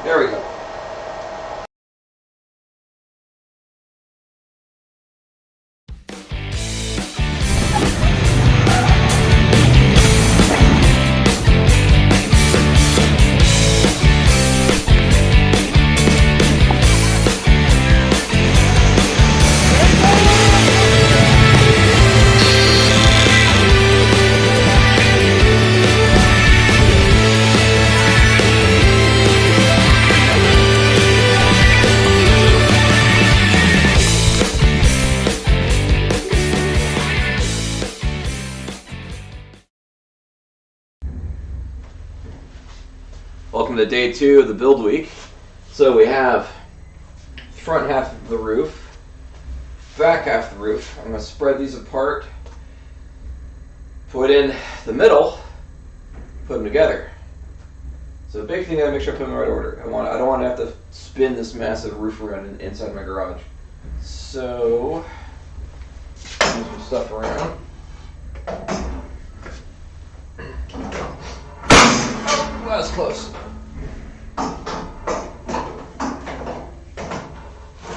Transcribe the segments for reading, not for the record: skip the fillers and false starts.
There we go. Welcome to day 2 of the build week. So we have front half of the roof, back half of the roof. I'm going to spread these apart, put in the middle, put them together. So the big thing, I gotta make sure I put them in the right order. I don't want to have to spin this massive roof around inside my garage. So move some stuff around. Oh, that was close.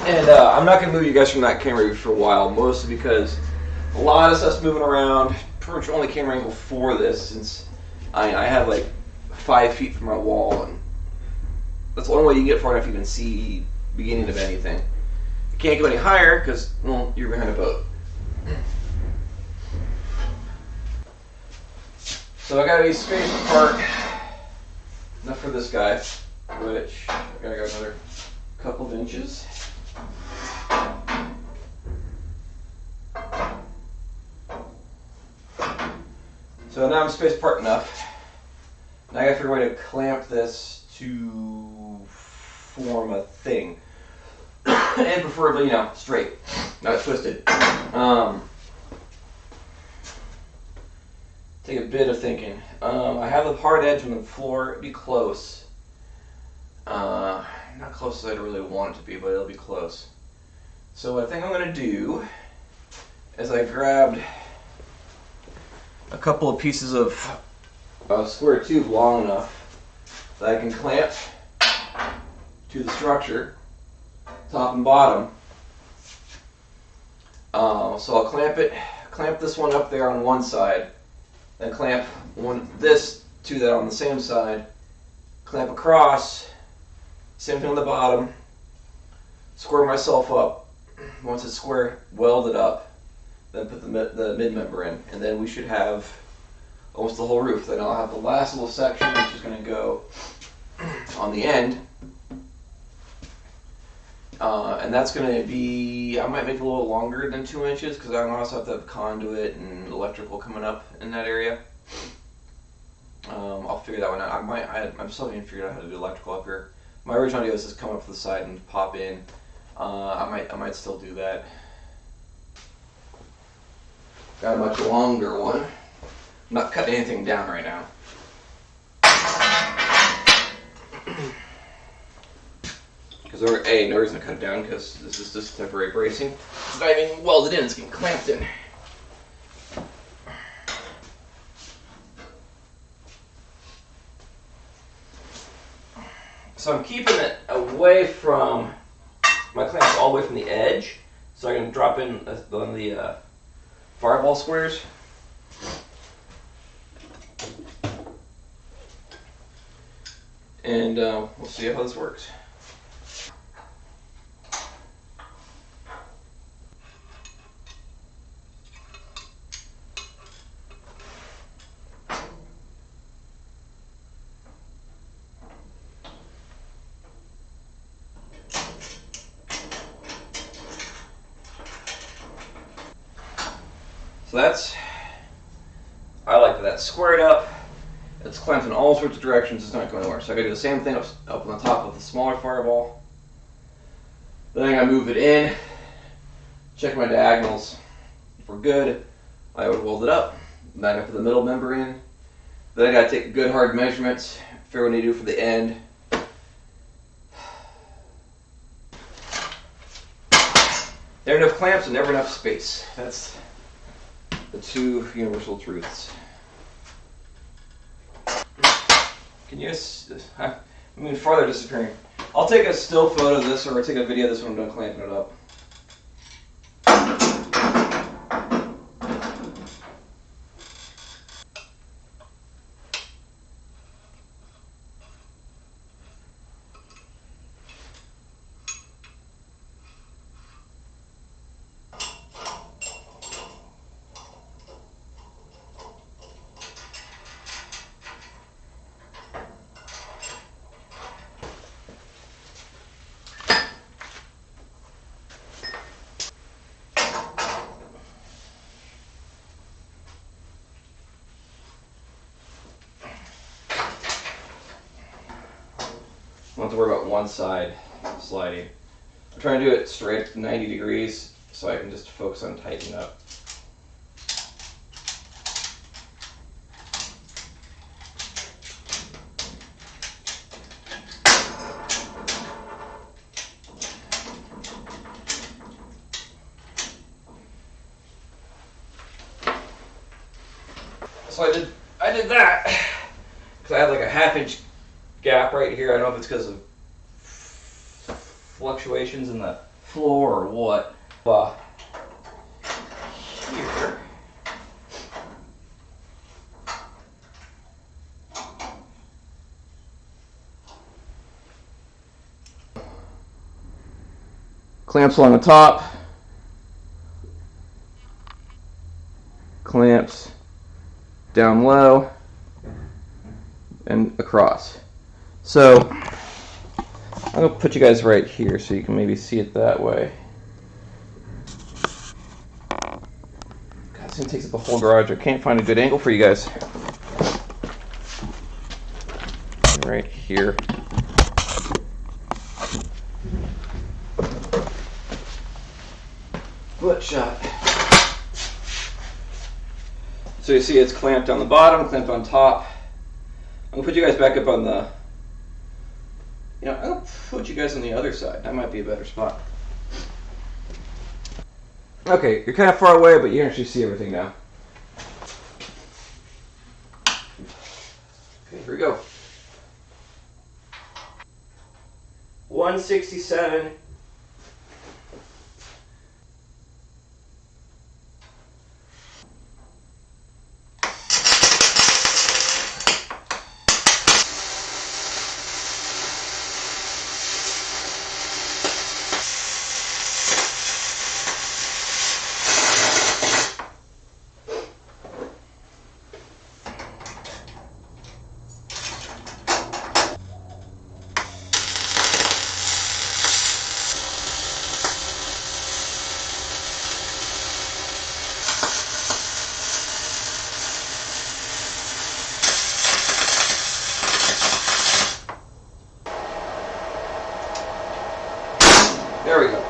And I'm not going to move you guys from that camera view for a while, mostly because a lot of stuff's moving around. Pretty much only camera angle for this, since I have like 5 feet from my wall, and that's the only way you can get far enough you can see the beginning of anything. You can't go any higher because, well, you're behind a boat. So I got these spaced apart enough for this guy, which I gotta go another couple of inches. So now I'm spaced apart enough. Now I gotta figure a way to clamp this to form a thing. And preferably, you know, straight, not twisted. Take a bit of thinking. I have the hard edge on the floor. It'd be close. Not close as I'd really want it to be, but it'll be close. So what I think I'm gonna do is I grabbed a couple of pieces of square tube long enough that I can clamp to the structure, top and bottom. So I'll clamp this one up there on one side, then clamp this to that on the same side, clamp across, same thing on the bottom, square myself up. Once it's square, weld it up, then put the mid-member in, and then we should have almost the whole roof. Then I'll have the last little section, which is going to go on the end, and that's going to be, I might make it a little longer than 2 inches because I also have to have conduit and electrical coming up in that area. I'll figure that one out. I'm still trying to figure out how to do electrical up here. My original idea was just come up to the side and pop in. I might still do that. Got a much longer one. I'm not cutting anything down right now. Because no reason to cut it down because this is just temporary bracing. It's not even welded in, it's getting clamped in. So I'm keeping it away from, my clamp's all the way from the edge, so I can drop in on the fireball squares. And we'll see how this works. So I like that squared up. It's clamped in all sorts of directions. It's not going anywhere. So I got to do the same thing up on the top of the smaller fireball. Then I got to move it in, check my diagonals. If we're good, I would weld it up. Then I got to put the middle member in. Then I got to take good hard measurements, figure what I need to do for the end. Never enough clamps and never enough space. That's the two universal truths. Can you guys, I mean, farther disappearing. I'll take a still photo of this, or I'll take a video of this when I'm done clamping it up. I don't have to worry about one side sliding. I'm trying to do it straight 90 degrees so I can just focus on tightening up. So I did that because I had like a half-inch gap right here. I don't know if it's because of fluctuations in the floor or what. Here. Clamps along the top. Clamps down low and across. So I'm going to put you guys right here so you can maybe see it that way. God, this thing takes up the whole garage. I can't find a good angle for you guys. Right here. Split shot. So you see it's clamped on the bottom, clamped on top. I'm going to put you guys back up on the, I'm going to put you guys on the other side. That might be a better spot. Okay, you're kind of far away, but you can actually see everything now. Okay, here we go. 167. There we go.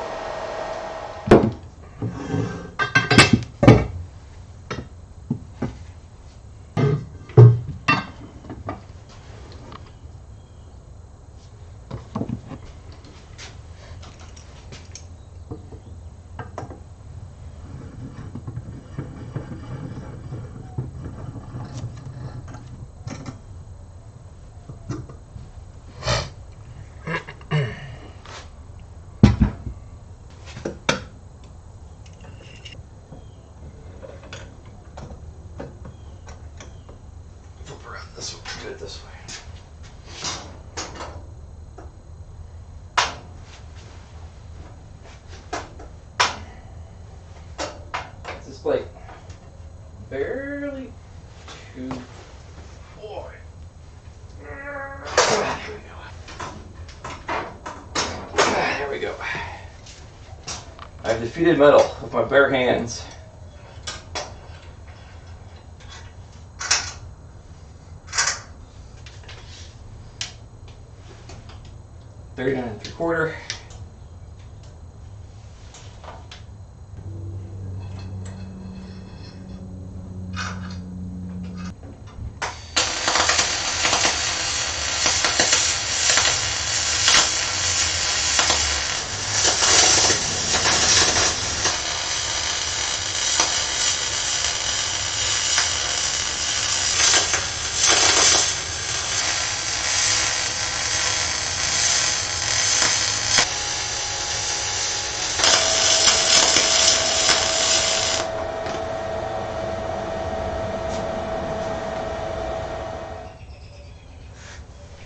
This one, do it this way. This is like barely too. Boy. There we go. I've defeated metal with my bare hands. $39.75.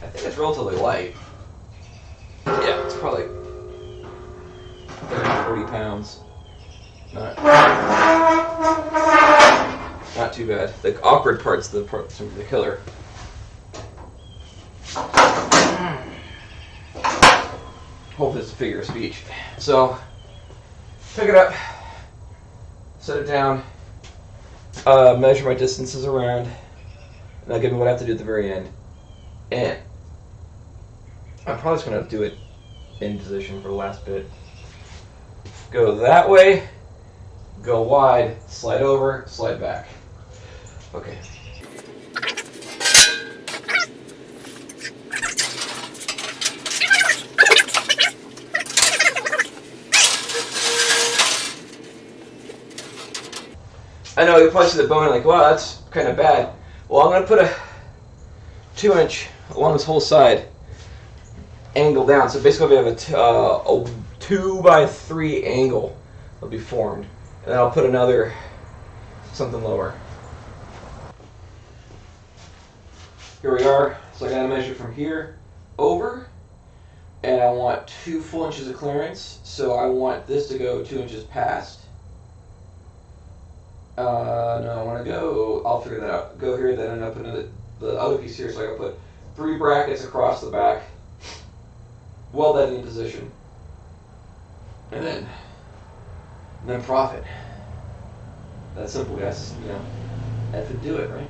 I think it's relatively light. Yeah, it's probably 30, 40 pounds. Not too bad. The awkward part's the killer. Hopefully it's a figure of speech. So, pick it up, set it down, measure my distances around, and that'll give me what I have to do at the very end. And I'm probably just going to do it in position for the last bit. Go that way, go wide, slide over, slide back. Okay. I know you'll probably see the bone like, wow, that's kind of bad. Well, I'm going to put a 2-inch along this whole side, angle down. So basically, we have a 2x3 angle will be formed, and then I'll put another something lower. Here we are. So I got to measure from here over, and I want 2 full inches of clearance. So I want this to go 2 inches past. No, I want to go. I'll figure that out. Go here, then I'll put the other piece here. So I can put 3 brackets across the back. Weld that in position, and then profit. That's simple, guys. You know, have to do it, right?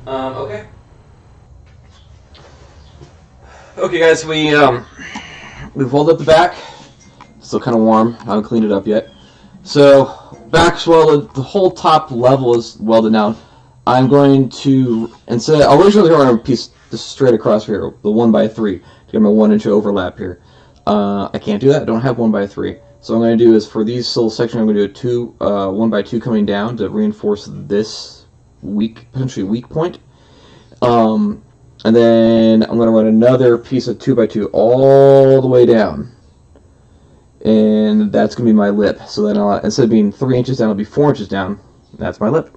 Okay. Okay, guys. We've welded up the back. Still kind of warm. I haven't cleaned it up yet. So back's welded. The whole top level is welded now. I'm going to originally I want a piece just straight across here, the 1x3, to get my 1 inch overlap here. I can't do that. I don't have 1x3. So what I'm going to do is for these little sections, I'm going to do a 1x2 coming down to reinforce this potentially weak point. And then I'm going to run another piece of 2x2 all the way down. And that's going to be my lip. So then instead of being 3 inches down, it'll be 4 inches down. That's my lip.